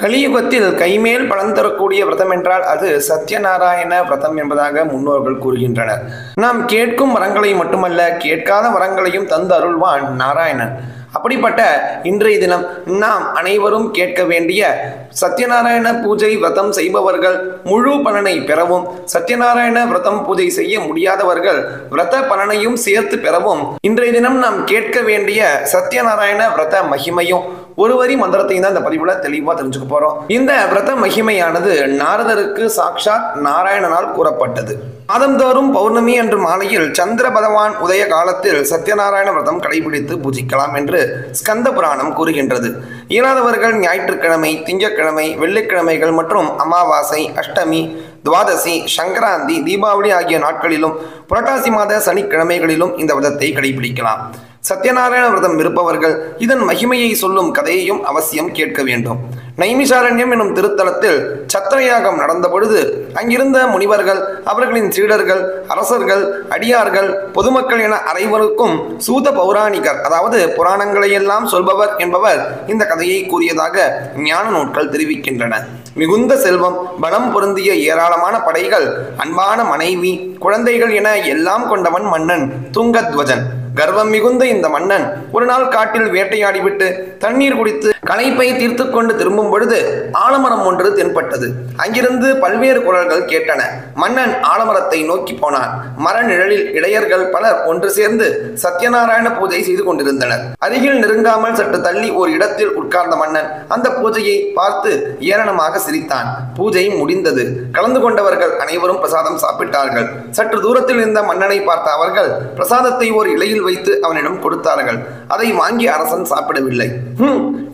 கலியுகத்தில் கைமேல் பலன் தரக்கூடிய விரதம் என்றால் அது சத்யநாராயண விரதம் என்பதாக முன்னோர்கள் கூறுகின்றனர். நாம் கேட்கும் வரங்களை மட்டுமல்ல, கேட்காத வரங்களையும் தந்து அருள்வான் நாராயணன். அப்படிப்பட்ட இன்றைய தினம் நாம் அனைவரும் கேட்க வேண்டிய சத்யநாராயண பூஜை விரதம் செய்பவர்கள் முழு பலனை பெறவும், சத்யநாராயண விரதம் பூஜை செய்ய முடியாதவர்கள் விரத பலனையும் சேர்த்து பெறவும் இன்றைய தினம் நாம் கேட்க வேண்டிய சத்யநாராயண விரத மகிமையும் ஒரு வரி மந்திரத்தையும் தான் இந்த பதிவுல தெளிவா தெரிஞ்சுக்க போறோம். இந்த விரத மகிமையானது நாரதருக்கு சாக்ஷாத் நாராயணனால் கூறப்பட்டது. மாதந்தோறும் பௌர்ணமி அன்று மாலையில் சந்திர பகவான் உதய காலத்தில் சத்யநாராயண விரதம் கடைபிடித்து பூஜிக்கலாம் என்று ஸ்கந்த புராணம் கூறுகின்றது. இயலாதவர்கள் ஞாயிற்றுக்கிழமை, திங்கட்கிழமை, வெள்ளிக்கிழமைகள் மற்றும் அமாவாசை, அஷ்டமி, துவாதசி, சங்கராந்தி, தீபாவளி ஆகிய நாட்களிலும் புரட்டாசி மாத சனிக்கிழமைகளிலும் இந்த விரதத்தை கடைபிடிக்கலாம். சத்யநாராயண விரதம் இருப்பவர்கள் இதன் மகிமையை சொல்லும் கதையையும் அவசியம் கேட்க வேண்டும். நைமிஷாரண்யம் எனும் திருத்தலத்தில் சத்திரயாகம் நடந்த பொழுது அங்கிருந்த முனிவர்கள், அவர்களின் சீடர்கள், அரசர்கள், அடியார்கள், பொதுமக்கள் என அனைவருக்கும் சூத பௌராணிகர், அதாவது புராணங்களையெல்லாம் சொல்பவர் என்பவர் இந்த கதையை கூறியதாக ஞான நூல்கள் தெரிவிக்கின்றன. மிகுந்த செல்வம், பலம் பொருந்திய ஏராளமான படைகள், அன்பான மனைவி, குழந்தைகள் என எல்லாம் கொண்டவன் மன்னன் துங்கத்வஜன். கர்வம் மிகுந்த இந்த மன்னன் ஒரு நாள் காட்டில் வேட்டையாடிவிட்டு தண்ணீர் குடித்து களைப்பை தீர்த்து கொண்டு திரும்பும் பொழுது ஆலமரம் ஒன்று தென்பட்டது. அங்கிருந்து பல்வேறு குரல்கள் கேட்டன. மன்னன் ஆலமரத்தை நோக்கி போனான். மர நிழலில் இளையர்கள் பலர் ஒன்று சேர்ந்து சத்யநாராயண பூஜை செய்து கொண்டிருந்தனர். அருகில் நெருங்காமல் சற்று தள்ளி ஒரு இடத்தில் உட்கார்ந்த மன்னன் அந்த பூஜையை பார்த்து ஏளனமாக சிரித்தான். பூஜை முடிந்தது. கலந்து கொண்டவர்கள் அனைவரும் பிரசாதம் சாப்பிட்டார்கள். சற்று தூரத்தில் இருந்த மன்னனை பார்த்த அவர்கள் பிரசாதத்தை ஒரு இலையில் வைத்து அவனிடம் கொடுத்தார்கள். அதை வாங்கி அரசன் சாப்பிடவில்லை.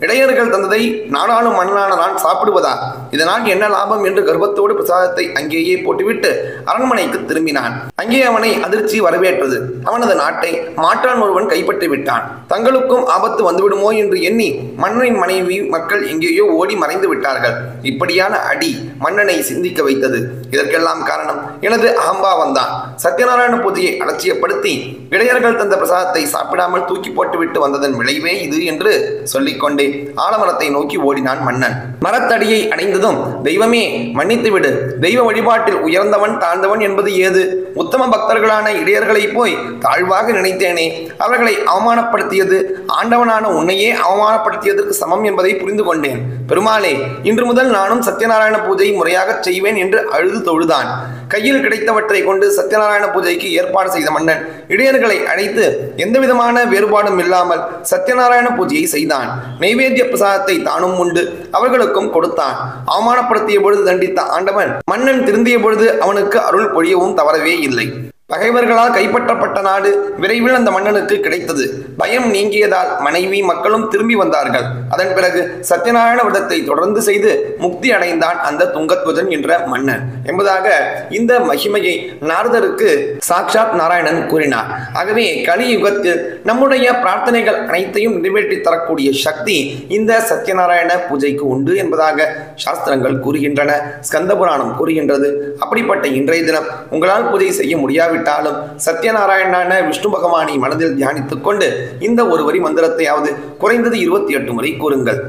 இடையர்கள் தந்ததை நாடாளும் மன்னனான நான் சாப்பிடுவதா? இதனால் என்ன லாபம் என்று கர்வத்தோடு பிரசாதத்தை அங்கேயே போட்டுவிட்டு அரண்மனைக்கு திரும்பினான். அங்கே அவனை அதிர்ச்சி வரவேற்றது. அவனது நாட்டை மாற்றான் ஒருவன் கைப்பற்றி விட்டான். தங்களுக்கும் ஆபத்து வந்துவிடுமோ என்று எண்ணி மன்னனின் மனைவி மக்கள் எங்கேயோ ஓடி மறைந்து விட்டார்கள். இப்படியான அடி மன்னனை சிந்திக்க வைத்தது. இதற்கெல்லாம் காரணம் எனது அகம்பாவம்தான். சத்யநாராயண பூஜையை அலட்சியப்படுத்தி இடையர்கள் தந்த பிரசாதத்தை சாப்பிடாமல் தூக்கி போட்டுவிட்டு வந்ததன் விளைவே இது என்று சொல்லிக்கொண்டே ஆலமரத்தை நோக்கி ஓடினான் மன்னன். மரத்தடியை அடைந்ததும், தெய்வமே மன்னித்து விடு. தெய்வ வழிபாட்டில் உயர்ந்தவன் தாழ்ந்தவன் என்பது ஏது? உத்தம பக்தர்களான இடையர்களை போய் தாழ்வாக நினைத்தேனே. அவர்களை அவமானப்படுத்தியது ஆண்டவனான உன்னையே அவமானப்படுத்தியதற்கு சமம் என்பதை புரிந்து கொண்டேன். பெருமாளே, இன்று முதல் நானும் சத்யநாராயண பூஜை முறையாக செய்வேன் என்று அழுது தொழுதான். கையில் கிடைத்தவற்றை கொண்டு சத்யநாராயண பூஜைக்கு ஏற்பாடு செய்த மன்னன் இடையர்களை அழைத்து எந்தவிதமான வேறுபாடும் இல்லாமல் சத்யநாராயண பூஜையை செய்தான். நைவேத்திய பிரசாதத்தை தானும் உண்டு அவர்களுக்கும் கொடுத்தான். அவமானப்படுத்திய பொழுது தண்டித்த ஆண்டவன் மன்னன் திருந்திய பொழுது அவனுக்கு அருள் பொழியவும் தவறவே இல்லை. பகைவர்களால் கைப்பற்றப்பட்ட நாடு விரைவில் அந்த மன்னனுக்கு கிடைத்தது. பயம் நீங்கியதால் மனைவி மக்களும் திரும்பி வந்தார்கள். அதன் பிறகு சத்யநாராயண விரதத்தை தொடர்ந்து செய்து முக்தி அடைந்தான் அந்த துங்கத்வஜன் என்ற மன்னன் என்பதாக இந்த மகிமையை நாரதருக்கு சாக்ஷாத் நாராயணன் கூறினார். ஆகவே கலியுகத்தில் நம்முடைய பிரார்த்தனைகள் அனைத்தையும் நிறைவேற்றி தரக்கூடிய சக்தி இந்த சத்யநாராயண பூஜைக்கு உண்டு என்பதாக சாஸ்திரங்கள் கூறுகின்றன, ஸ்கந்த புராணம் கூறுகின்றது. அப்படிப்பட்ட இன்றைய தினம் உங்களால் பூஜை செய்ய முடியாது விட்டாலும் சத்யநாராயணான விஷ்ணு பகவானை மனதில் தியானித்துக் கொண்டு இந்த ஒரு வரி மந்திரத்தையாவது குறைந்தது 28 முறை கூறுங்கள்.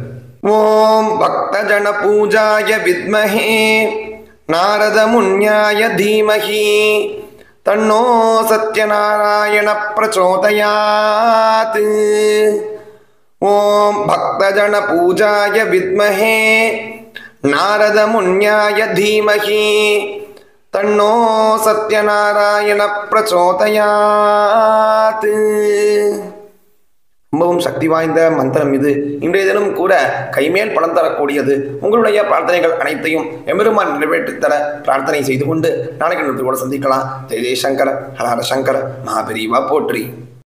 ஓம் பக்தஜன பூஜாய வித்மஹே நாரத முன்யாய தீமஹி தன்னோ சத்யநாராயண பிரச்சோதயாத். ஓம் பக்தஜன பூஜாய வித்மஹே நாரத முன்யாய தீமஹி தன்னோ சத்யநாராயண பிரச்சோதயாத். ரொம்பவும் சக்தி வாய்ந்த மந்திரம் இது. இன்றைய தினம் கூட கைமேல் பலன் தரக்கூடியது. உங்களுடைய பிரார்த்தனைகள் அனைத்தையும் எம்பெருமான் நிறைவேற்றித்தர பிரார்த்தனை செய்து கொண்டு நாளைக்கு கூட சந்திக்கலாம். ஜெய ஜெயசங்கர, ஹர ஹர சங்கர, மகாபெரிவா போற்றி.